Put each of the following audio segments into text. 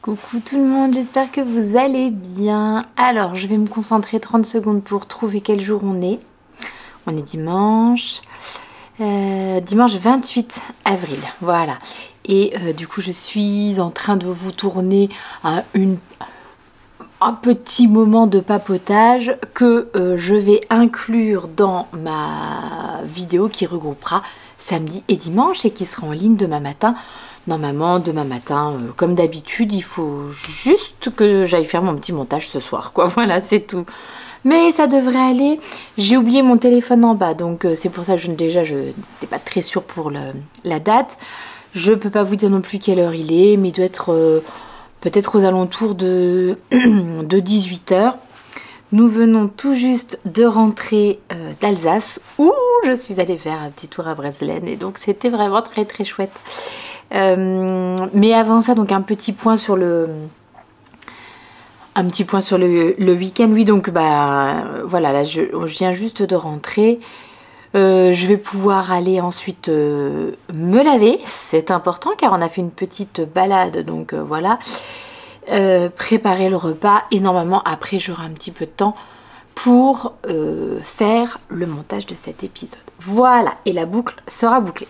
Coucou tout le monde, j'espère que vous allez bien. Alors, je vais me concentrer 30 secondes pour trouver quel jour on est. On est dimanche. Dimanche 28 avril, voilà. Et du coup, je suis en train de vous tourner un petit moment de papotage que je vais inclure dans ma vidéo qui regroupera samedi et dimanche et qui sera en ligne demain matin. Normalement, demain matin, comme d'habitude, il faut juste que j'aille faire mon petit montage ce soir, quoi. Voilà, c'est tout. Mais ça devrait aller. J'ai oublié mon téléphone en bas, donc c'est pour ça que je n'étais pas très sûre pour la date. Je peux pas vous dire non plus quelle heure il est, mais il doit être peut-être aux alentours de 18 h. Nous venons tout juste de rentrer d'Alsace, où je suis allée faire un petit tour à Breslen, et donc c'était vraiment très très chouette. Mais avant ça, donc un petit point sur le week-end. Oui, donc bah voilà, là je viens juste de rentrer. Je vais pouvoir aller ensuite me laver, c'est important car on a fait une petite balade, donc voilà. Préparer le repas et normalement après j'aurai un petit peu de temps pour faire le montage de cet épisode. Voilà, et la boucle sera bouclée.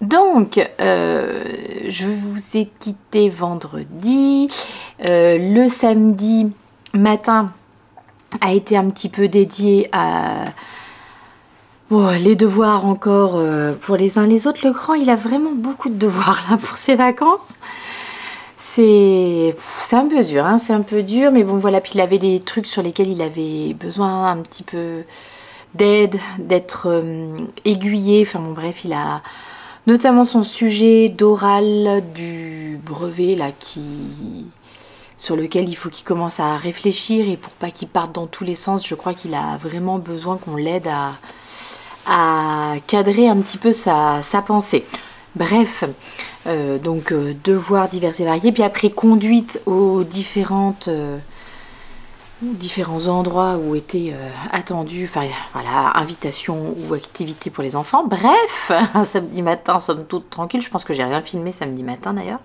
Donc, je vous ai quitté vendredi. Le samedi matin a été un petit peu dédié à les devoirs encore pour les uns les autres. Le grand, il a vraiment beaucoup de devoirs là pour ses vacances. C'est un peu dur, hein, c'est un peu dur, mais bon voilà. Puis il avait des trucs sur lesquels il avait besoin un petit peu d'aide, d'être aiguillé. Enfin bon bref, il a notamment son sujet d'oral du brevet là sur lequel il faut qu'il commence à réfléchir, et pour pas qu'il parte dans tous les sens, je crois qu'il a vraiment besoin qu'on l'aide à cadrer un petit peu sa pensée. Bref, donc devoirs divers et variés, puis après conduite aux différents endroits où étaient attendus, enfin voilà, invitations ou activités pour les enfants. Bref, un samedi matin, somme toute tranquille. Je pense que j'ai rien filmé samedi matin d'ailleurs.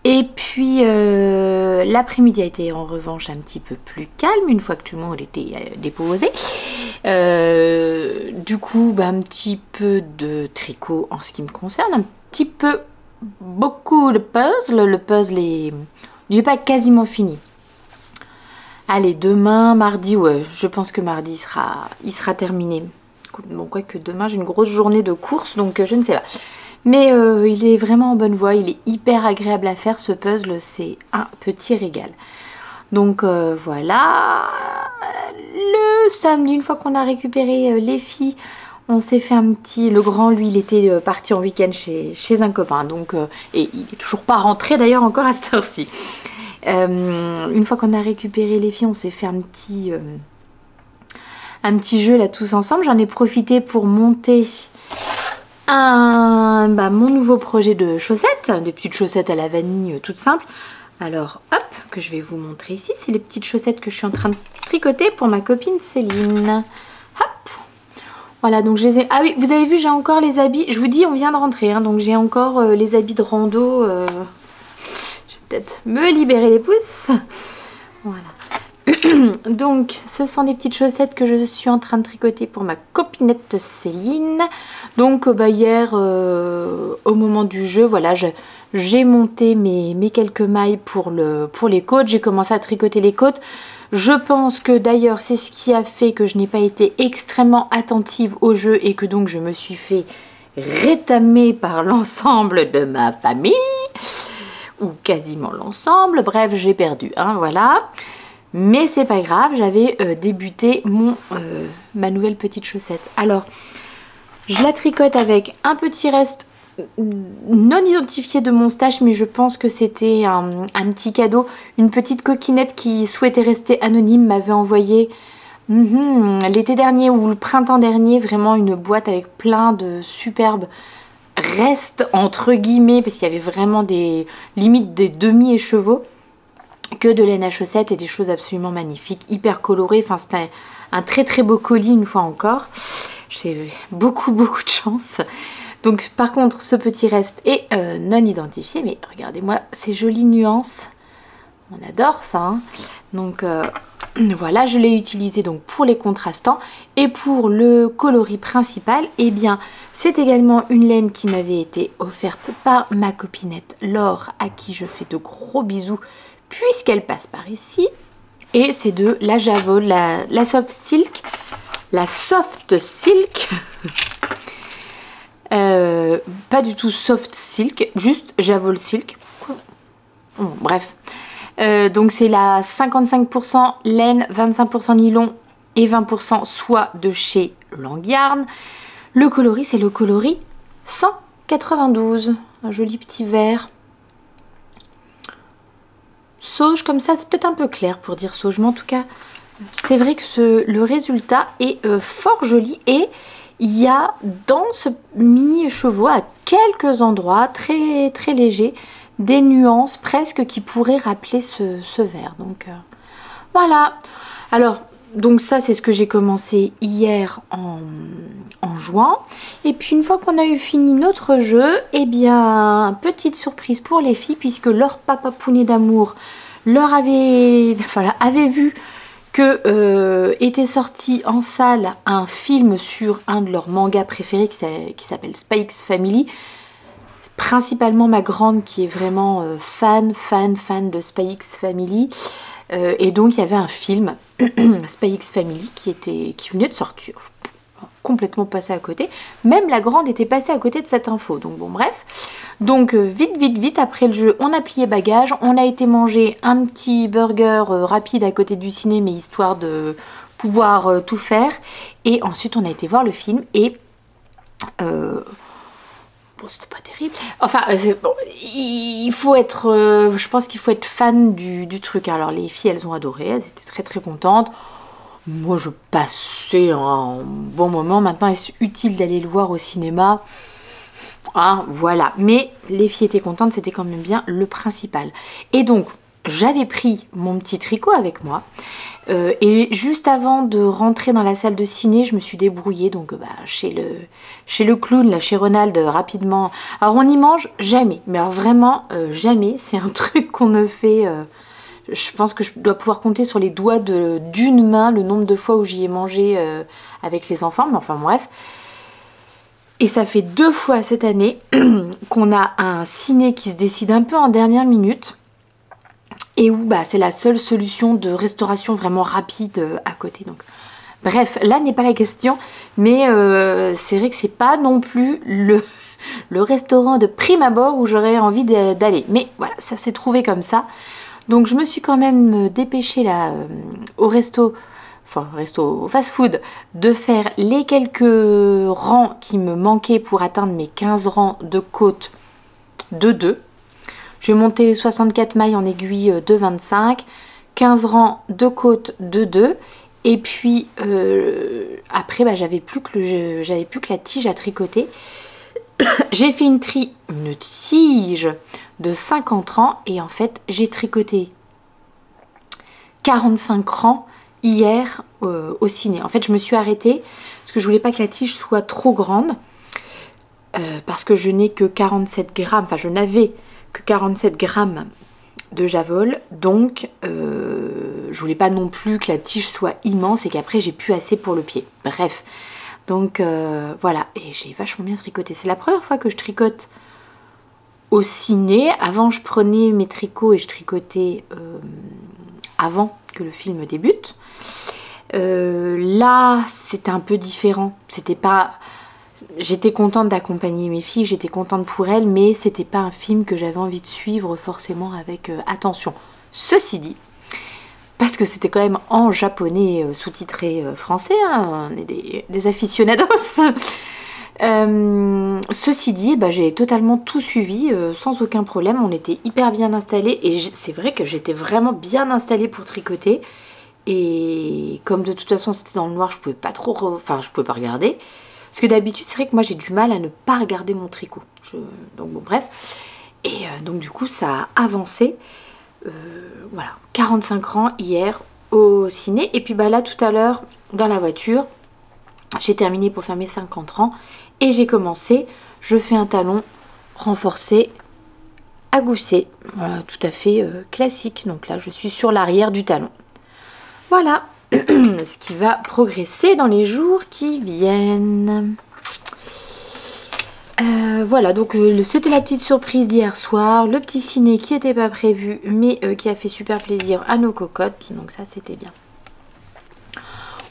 Et puis l'après-midi a été en revanche un petit peu plus calme une fois que tout le monde était déposé. Du coup, un petit peu de tricot en ce qui me concerne, un petit peu, beaucoup de puzzle. Le puzzle il n'est pas quasiment fini. Allez, demain, mardi, ouais, je pense que mardi il sera terminé. Bon, quoique demain j'ai une grosse journée de course, donc je ne sais pas. Mais il est vraiment en bonne voie, il est hyper agréable à faire ce puzzle, c'est un petit régal. Donc voilà, le samedi, une fois qu'on a récupéré les filles, on s'est fait un petit... Le grand, lui, il était parti en week-end chez un copain, donc et il n'est toujours pas rentré d'ailleurs encore à cette heure-ci. Une fois qu'on a récupéré les filles, on s'est fait un petit jeu là tous ensemble. J'en ai profité pour monter mon nouveau projet de chaussettes, des petites chaussettes à la vanille toutes simples. Alors hop, que je vais vous montrer ici, c'est les petites chaussettes que je suis en train de tricoter pour ma copine Céline. Hop, voilà, donc je les ai... Ah oui, vous avez vu, j'ai encore les habits, je vous dis, on vient de rentrer, hein, donc j'ai encore les habits de rando. Peut-être me libérer les pouces. Voilà. Donc ce sont des petites chaussettes que je suis en train de tricoter pour ma copinette Céline. Donc hier au moment du jeu, voilà, j'ai monté mes quelques mailles pour les côtes. J'ai commencé à tricoter les côtes. Je pense que d'ailleurs c'est ce qui a fait que je n'ai pas été extrêmement attentive au jeu et que donc je me suis fait rétamer par l'ensemble de ma famille, ou quasiment l'ensemble. Bref, j'ai perdu, hein, voilà. Mais c'est pas grave, j'avais débuté ma nouvelle petite chaussette. Alors, je la tricote avec un petit reste non identifié de mon stash, mais je pense que c'était un petit cadeau. Une petite coquinette qui souhaitait rester anonyme m'avait envoyé l'été dernier ou le printemps dernier, vraiment une boîte avec plein de superbes restes entre guillemets, parce qu'il y avait vraiment des limites des demi-écheveaux, que de laine à chaussettes et des choses absolument magnifiques, hyper colorées. Enfin, c'était un très très beau colis une fois encore. J'ai eu beaucoup de chance. Donc par contre ce petit reste est non identifié, mais regardez-moi ces jolies nuances, on adore ça, hein. Donc voilà, je l'ai utilisé donc pour les contrastants. Et pour le coloris principal, eh bien c'est également une laine qui m'avait été offerte par ma copinette Laure, à qui je fais de gros bisous puisqu'elle passe par ici. Et c'est de la Javol, la Soft Silk. La Soft Silk. Pas du tout Soft Silk, juste Javol Silk. Bon, bref. Donc c'est la 55% laine, 25% nylon et 20% soie de chez Langyarn. Le coloris, c'est le coloris 192. Un joli petit vert. Sauge comme ça, c'est peut-être un peu clair pour dire sauge, mais en tout cas, c'est vrai que le résultat est fort joli. Et il y a dans ce mini écheveau, à quelques endroits, très, très léger, des nuances presque qui pourraient rappeler ce vert. Donc voilà. Alors, donc ça, c'est ce que j'ai commencé hier en juin. Et puis une fois qu'on a eu fini notre jeu, eh bien, petite surprise pour les filles, puisque leur papa pounet d'amour leur avait vu que était sorti en salle un film sur un de leurs mangas préférés qui s'appelle Spy X Family. Principalement ma grande qui est vraiment fan de Spy X Family. Et donc il y avait un film Spy X Family qui venait de sortir. Complètement passé à côté. Même la grande était passée à côté de cette info. Donc bon, bref. Donc vite après le jeu, on a plié bagage. On a été manger un petit burger rapide à côté du ciné, mais histoire de pouvoir tout faire. Et ensuite on a été voir le film et bon, c'était pas terrible. Enfin, bon, il faut être... je pense qu'il faut être fan du truc. Alors les filles, elles ont adoré. Elles étaient très très contentes. Moi, je passais un bon moment. Maintenant, est-ce utile d'aller le voir au cinéma? Hein, voilà. Mais les filles étaient contentes, c'était quand même bien le principal. Et donc, j'avais pris mon petit tricot avec moi. Et juste avant de rentrer dans la salle de ciné, je me suis débrouillée donc chez le clown, là, chez Ronald, rapidement. Alors, on n'y mange jamais. Mais alors, vraiment, jamais. C'est un truc qu'on ne fait... je pense que je dois pouvoir compter sur les doigts d'une main le nombre de fois où j'y ai mangé avec les enfants. Mais enfin bref. Et ça fait 2 fois cette année qu'on a un ciné qui se décide un peu en dernière minute. Et où c'est la seule solution de restauration vraiment rapide à côté. Donc, bref, là n'est pas la question. Mais c'est vrai que c'est pas non plus le restaurant de prime abord où j'aurais envie d'aller. Mais voilà, ça s'est trouvé comme ça. Donc je me suis quand même dépêchée là au au fast-food, de faire les quelques rangs qui me manquaient pour atteindre mes 15 rangs de côte de 2. Je vais monter les 64 mailles en aiguille de 25, 15 rangs de côte de 2. Et puis après j'avais plus que la tige à tricoter. J'ai fait une tige de 50 rangs et en fait j'ai tricoté 45 rangs hier au ciné. En fait je me suis arrêtée parce que je voulais pas que la tige soit trop grande parce que je n'ai que 47 grammes, enfin je n'avais que 47 grammes de Javol, donc je voulais pas non plus que la tige soit immense et qu'après j'ai plus assez pour le pied. Bref. Donc voilà, et j'ai vachement bien tricoté. C'est la première fois que je tricote au ciné. Avant, je prenais mes tricots et je tricotais avant que le film débute. Là, c'était un peu différent. C'était pas... J'étais contente d'accompagner mes filles, j'étais contente pour elles, mais c'était pas un film que j'avais envie de suivre forcément avec attention. Ceci dit, parce que c'était quand même en japonais sous-titré français, hein, on est des aficionados. Ceci dit, j'ai totalement tout suivi sans aucun problème, on était hyper bien installés et c'est vrai que j'étais vraiment bien installée pour tricoter. Et comme de toute façon c'était dans le noir, je pouvais pas trop, je pouvais pas regarder. Parce que d'habitude c'est vrai que moi j'ai du mal à ne pas regarder mon tricot. Donc bon bref. Et donc du coup ça a avancé. Voilà, 45 rangs hier au ciné. Et puis là tout à l'heure dans la voiture, j'ai terminé pour faire mes 50 rangs et j'ai commencé. je fais un talon renforcé à gousset. Voilà, tout à fait classique. Donc là, je suis sur l'arrière du talon. Voilà ce qui va progresser dans les jours qui viennent. Voilà, donc c'était la petite surprise d'hier soir. Le petit ciné qui n'était pas prévu, mais qui a fait super plaisir à nos cocottes. Donc ça, c'était bien.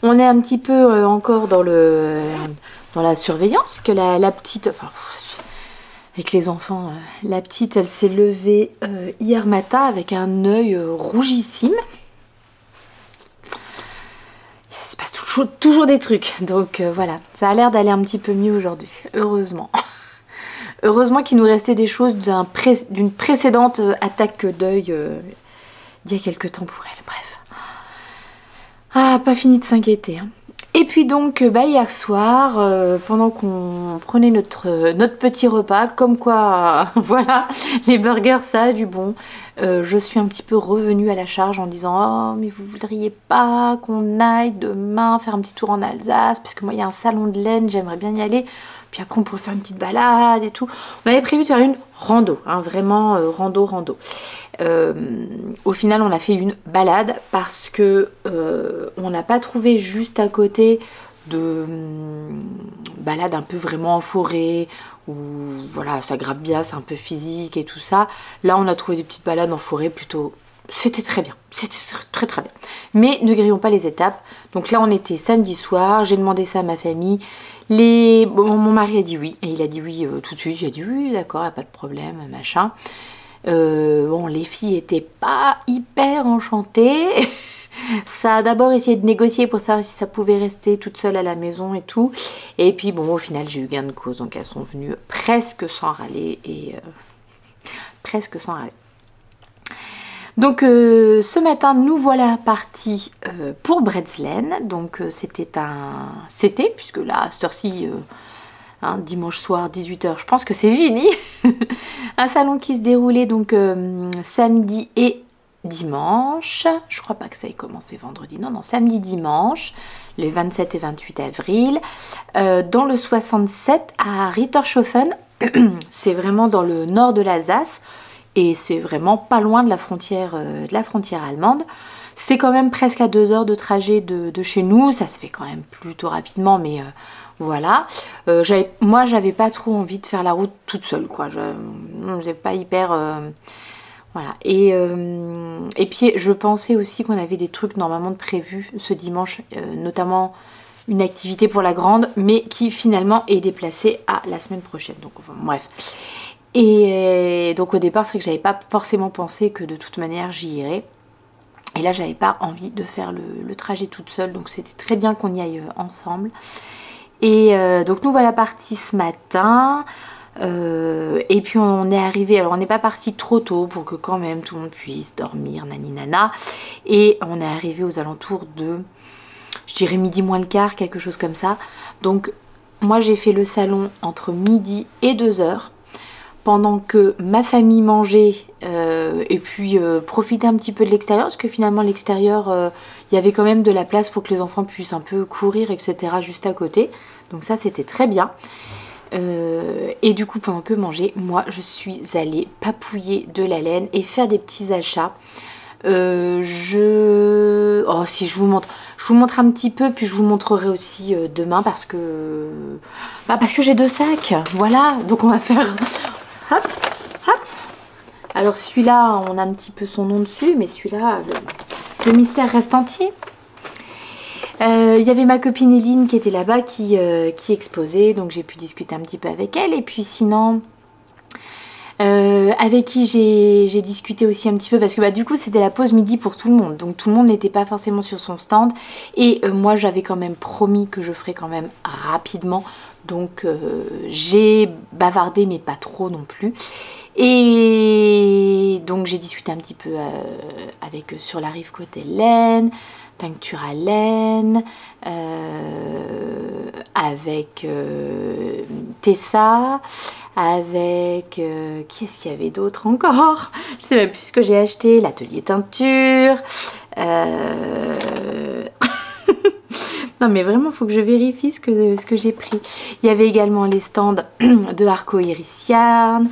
On est un petit peu encore dans la surveillance, que la petite... Enfin, avec les enfants, la petite, elle s'est levée hier matin avec un œil rougissime. Il se passe toujours des trucs. Donc voilà, ça a l'air d'aller un petit peu mieux aujourd'hui, heureusement. Heureusement qu'il nous restait des choses d'une précédente attaque d'œil d'il y a quelques temps pour elle. Bref. Ah, pas fini de s'inquiéter. Hein. Et puis donc, hier soir, pendant qu'on prenait notre petit repas, comme quoi, voilà, les burgers, ça a du bon. Je suis un petit peu revenue à la charge en disant « Oh, mais vous voudriez pas qu'on aille demain faire un petit tour en Alsace? Parce que moi, il y a un salon de laine, j'aimerais bien y aller. Puis après, on pourrait faire une petite balade et tout. » On avait prévu de faire une rando, hein, vraiment rando. Au final, on a fait une balade parce que on n'a pas trouvé juste à côté de balade un peu vraiment en forêt où voilà, ça grappe bien, c'est un peu physique et tout ça. Là, on a trouvé des petites balades en forêt plutôt. C'était très bien, c'était très bien. Mais ne grillons pas les étapes. Donc là, on était samedi soir, j'ai demandé ça à ma famille. Bon, mon mari a dit oui, et il a dit oui tout de suite. Il a dit oui, d'accord, pas de problème, machin. Bon, les filles étaient pas hyper enchantées. Ça a d'abord essayé de négocier pour savoir si ça pouvait rester toute seule à la maison et tout. Et puis bon, au final, j'ai eu gain de cause. Donc elles sont venues presque sans râler. Presque sans râler. Donc ce matin, nous voilà partis pour Bretzelen. Donc c'était, puisque là, à cette heure-ci... Hein, dimanche soir 18h, je pense que c'est fini. Un salon qui se déroulait donc samedi et dimanche. Je crois pas que ça ait commencé vendredi. Non, samedi, dimanche, les 27 et 28 avril. Dans le 67 à Rittershofen. C'est vraiment dans le nord de l'Alsace. Et c'est vraiment pas loin de la frontière allemande. C'est quand même presque à 2 heures de trajet de chez nous. Ça se fait quand même plutôt rapidement, mais... Voilà, moi j'avais pas trop envie de faire la route toute seule, quoi. J'ai pas hyper... voilà, et puis je pensais aussi qu'on avait des trucs normalement de prévus ce dimanche, notamment une activité pour la grande, mais qui finalement est déplacée à la semaine prochaine. Donc enfin, bref. Et donc au départ, c'est vrai que j'avais pas forcément pensé que de toute manière j'y irais. Et là, j'avais pas envie de faire le trajet toute seule, donc c'était très bien qu'on y aille ensemble. Et donc nous voilà partis ce matin et puis on est arrivé, alors on n'est pas parti trop tôt pour que quand même tout le monde puisse dormir, nani-nana. Et on est arrivé aux alentours de, je dirais midi moins le quart, quelque chose comme ça. Donc moi j'ai fait le salon entre midi et 2h. Pendant que ma famille mangeait et puis profitait un petit peu de l'extérieur, parce que finalement l'extérieur, il y avait quand même de la place pour que les enfants puissent un peu courir, etc. juste à côté. Donc ça, c'était très bien. Et du coup, pendant que manger, moi, je suis allée papouiller de la laine et faire des petits achats. Oh, si je vous montre un petit peu, puis je vous montrerai aussi demain parce que j'ai 2 sacs. Voilà, donc on va faire... Hop, hop. Alors celui-là, on a un petit peu son nom dessus, mais celui-là, le mystère reste entier. Il y avait ma copine Eline qui était là-bas, qui exposait, donc j'ai pu discuter un petit peu avec elle. Et puis sinon, avec qui j'ai discuté aussi un petit peu, parce que du coup c'était la pause midi pour tout le monde. Donc tout le monde n'était pas forcément sur son stand. Et moi j'avais quand même promis que je ferais quand même rapidement. Donc j'ai bavardé mais pas trop non plus. Et donc j'ai discuté un petit peu avec sur la rive côté laine, teinture à laine, avec Tessa, avec qui est-ce qu'il y avait d'autre encore? Je sais même plus ce que j'ai acheté, l'atelier teinture. Non mais vraiment, il faut que je vérifie ce que j'ai pris. Il y avait également les stands de Arco Iris Yarn,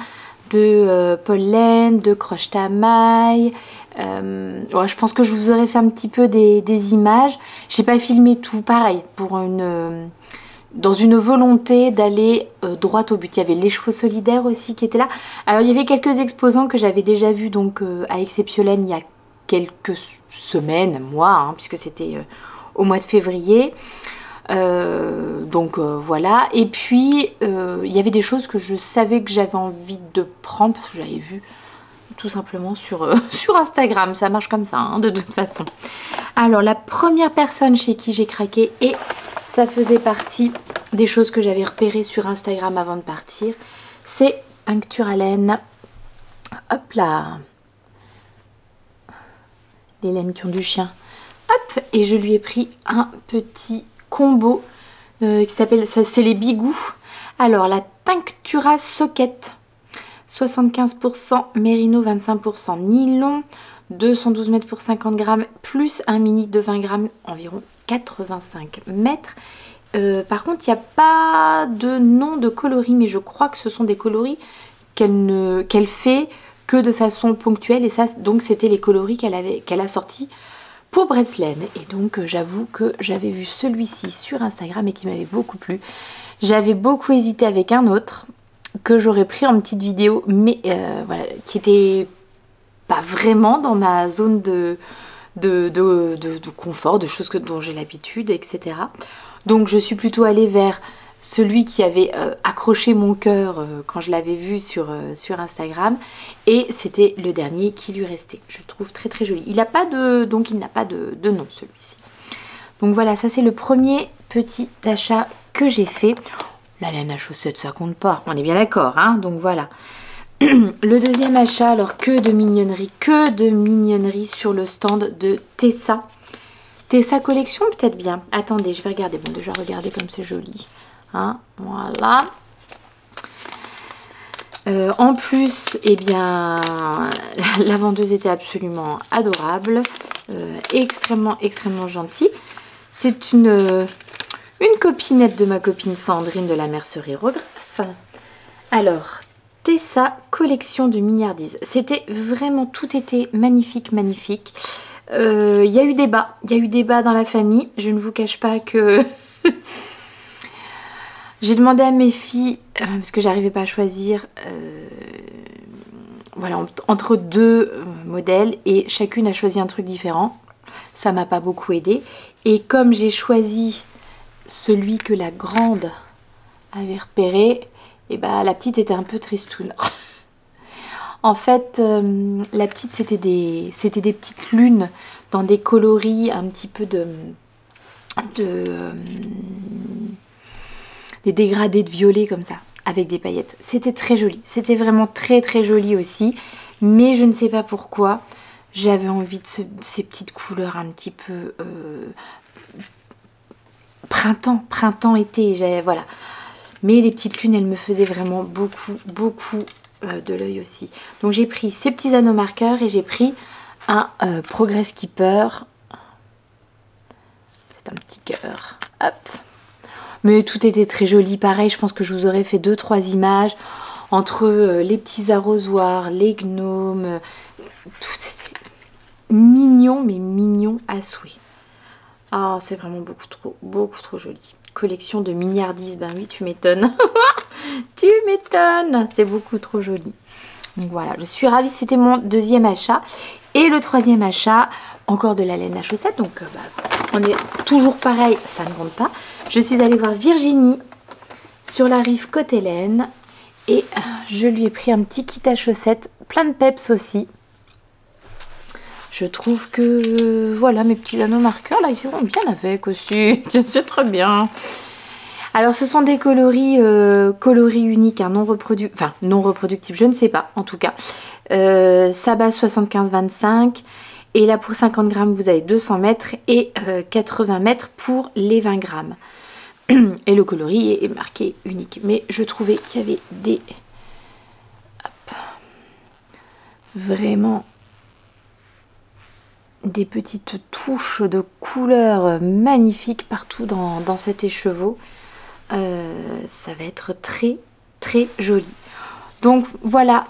de Pollen, de Croche Tamaille. Ouais, je pense que je vous aurais fait un petit peu des images. J'ai pas filmé tout, pareil, pour dans une volonté d'aller droit au but. Il y avait les chevaux solidaires aussi qui étaient là. Alors il y avait quelques exposants que j'avais déjà vus donc à Exceptionnel il y a quelques semaines, mois, hein, puisque c'était au mois de février. Voilà. Et puis il y avait des choses que je savais que j'avais envie de prendre parce que j'avais vu tout simplement sur Instagram. Ça marche comme ça, hein, de toute façon. Alors la première personne chez qui j'ai craqué, et ça faisait partie des choses que j'avais repérées sur Instagram avant de partir, c'est Tincture à laine. Hop là, les laines qui ont du chien. Hop, et je lui ai pris un petit combo qui s'appelle, ça c'est les bigous. Alors la Tinctura Socket, 75% mérino, 25% nylon, 212 mètres pour 50 grammes, plus un mini de 20 grammes, environ 85 mètres. Par contre, il n'y a pas de nom de coloris, mais je crois que ce sont des coloris qu'elle fait que de façon ponctuelle. Et ça, donc, c'était les coloris qu'elle a sortis pour Breslen. Et donc, j'avoue que j'avais vu celui-ci sur Instagram et qui m'avait beaucoup plu. J'avais beaucoup hésité avec un autre que j'aurais pris en petite vidéo, mais voilà, qui était pas vraiment dans ma zone de confort, de choses dont j'ai l'habitude, etc. Donc je suis plutôt allée vers celui qui avait accroché mon cœur quand je l'avais vu sur Instagram, et c'était le dernier qui lui restait. Je le trouve très très joli. Il n'a pas de nom, celui-ci. Donc voilà, ça c'est le premier petit achat que j'ai fait. La laine à chaussettes, ça compte pas, on est bien d'accord, hein. Donc voilà. Le deuxième achat, alors que de mignonnerie sur le stand de Tessa. Tessa Collection, peut-être bien. Attendez, je vais regarder. Bon, déjà, regardez comme c'est joli. Hein, voilà. En plus, eh bien, la vendeuse était absolument adorable. Extrêmement gentille. C'est une copinette de ma copine Sandrine de la mercerie Rographe. Alors, Tessa Collection de mignardise. C'était vraiment, tout était magnifique. Il y a eu débat dans la famille. Je ne vous cache pas que j'ai demandé à mes filles, parce que j'arrivais pas à choisir, voilà, entre deux modèles, et chacune a choisi un truc différent. Ça m'a pas beaucoup aidé. Et comme j'ai choisi celui que la grande avait repéré, et bah la petite était un peu tristoune. En fait, la petite, c'était des petites lunes dans des coloris un petit peu des dégradés de violet comme ça, avec des paillettes. C'était très joli. C'était vraiment très joli aussi. Mais je ne sais pas pourquoi, j'avais envie de ces petites couleurs un petit peu printemps-été. Voilà. Mais les petites lunes, elles me faisaient vraiment beaucoup de l'œil aussi. Donc j'ai pris ces petits anneaux marqueurs et j'ai pris un Progress Keeper. C'est un petit cœur. Hop. Mais tout était très joli. Pareil, je pense que je vous aurais fait 2-3 images entre les petits arrosoirs, les gnomes. Tout c'est mignon, mais mignon à souhait. Ah, c'est vraiment beaucoup trop joli. Collection de mignardise, ben oui, tu m'étonnes. Tu m'étonnes, c'est beaucoup trop joli. Donc voilà, je suis ravie, c'était mon deuxième achat. Et le troisième achat, encore de la laine à chaussettes. Donc on est toujours pareil, ça ne compte pas. Je suis allée voir Virginie sur la rive côté laine. Et je lui ai pris un petit kit à chaussettes, plein de peps aussi. Je trouve que, voilà, mes petits anneaux marqueurs, là, ils vont bien avec aussi. C'est très bien. Alors, ce sont des coloris uniques, hein, non reproductibles, je ne sais pas, en tout cas. Ça base 75-25. Et là, pour 50 grammes, vous avez 200 mètres et 80 mètres pour les 20 grammes. Et le coloris est marqué unique. Mais je trouvais qu'il y avait des... Hop, vraiment... des petites touches de couleurs magnifiques partout dans cet écheveau. Ça va être très très joli. Donc voilà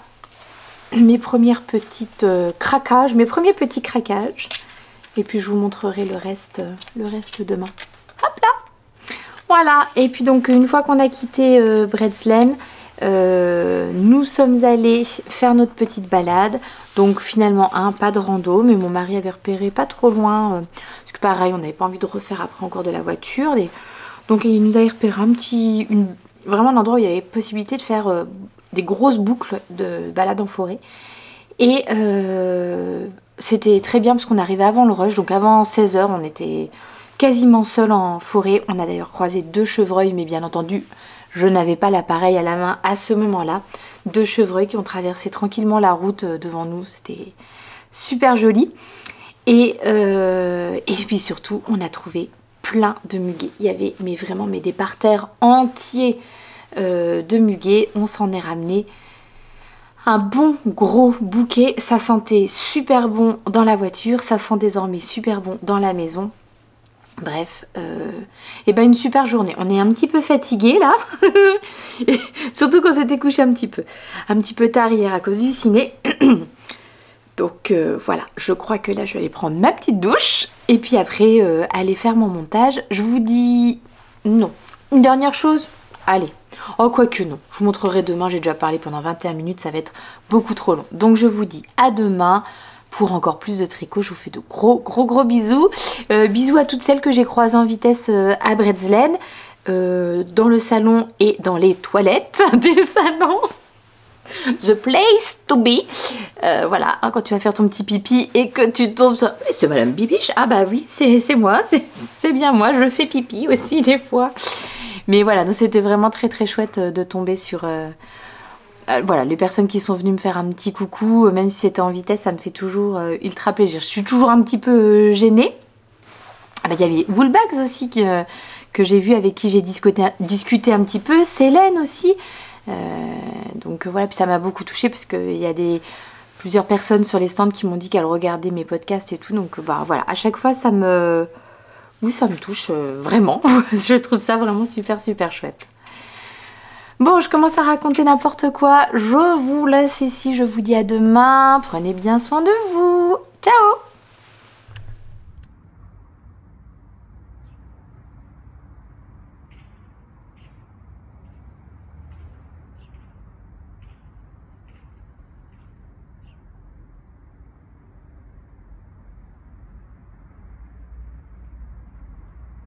mes premières petites craquages, mes premiers petits craquages. Et puis je vous montrerai le reste demain. Hop là! Voilà, et puis donc une fois qu'on a quitté Bredslane, nous sommes allés faire notre petite balade. Donc finalement pas de rando, mais mon mari avait repéré pas trop loin, parce que pareil on n'avait pas envie de refaire après encore de la voiture. Donc il nous avait repéré vraiment un endroit où il y avait possibilité de faire des grosses boucles de balade en forêt. Et c'était très bien parce qu'on arrivait avant le rush, donc avant 16 h on était quasiment seul en forêt. On a d'ailleurs croisé 2 chevreuils, mais bien entendu, je n'avais pas l'appareil à la main à ce moment-là. 2 chevreuils qui ont traversé tranquillement la route devant nous. C'était super joli. Et puis surtout, on a trouvé plein de muguets. Il y avait vraiment des parterres entiers de muguets. On s'en est ramené un bon gros bouquet. Ça sentait super bon dans la voiture. Ça sent désormais super bon dans la maison. Bref, et ben une super journée. On est un petit peu fatigué là, et surtout qu'on s'était couché un petit peu tard hier à cause du ciné. Donc voilà, je crois que là je vais aller prendre ma petite douche et puis après aller faire mon montage. Je vous dis non. Une dernière chose, allez. Oh quoique non, je vous montrerai demain, j'ai déjà parlé pendant 21 minutes, ça va être beaucoup trop long. Donc je vous dis à demain. Pour encore plus de tricot, je vous fais de gros bisous. Bisous à toutes celles que j'ai croisées en vitesse à Bredslane, dans le salon et dans les toilettes du salon. The place to be. Voilà, hein, quand tu vas faire ton petit pipi et que tu tombes sur... Mais c'est Madame Bibiche. Ah bah oui, c'est moi, c'est bien moi, je fais pipi aussi des fois. Mais voilà, donc c'était vraiment très chouette de tomber sur... voilà, les personnes qui sont venues me faire un petit coucou, même si c'était en vitesse, ça me fait toujours ultra plaisir. Je suis toujours un petit peu gênée. Ah bah, y avait Woolbags aussi que j'ai vu, avec qui j'ai discuté un petit peu. Célène aussi. Donc voilà, puis ça m'a beaucoup touchée parce qu'il y a plusieurs personnes sur les stands qui m'ont dit qu'elles regardaient mes podcasts et tout. Donc bah voilà, à chaque fois ça me touche vraiment. Je trouve ça vraiment super chouette. Bon, je commence à raconter n'importe quoi. Je vous laisse ici, je vous dis à demain. Prenez bien soin de vous. Ciao!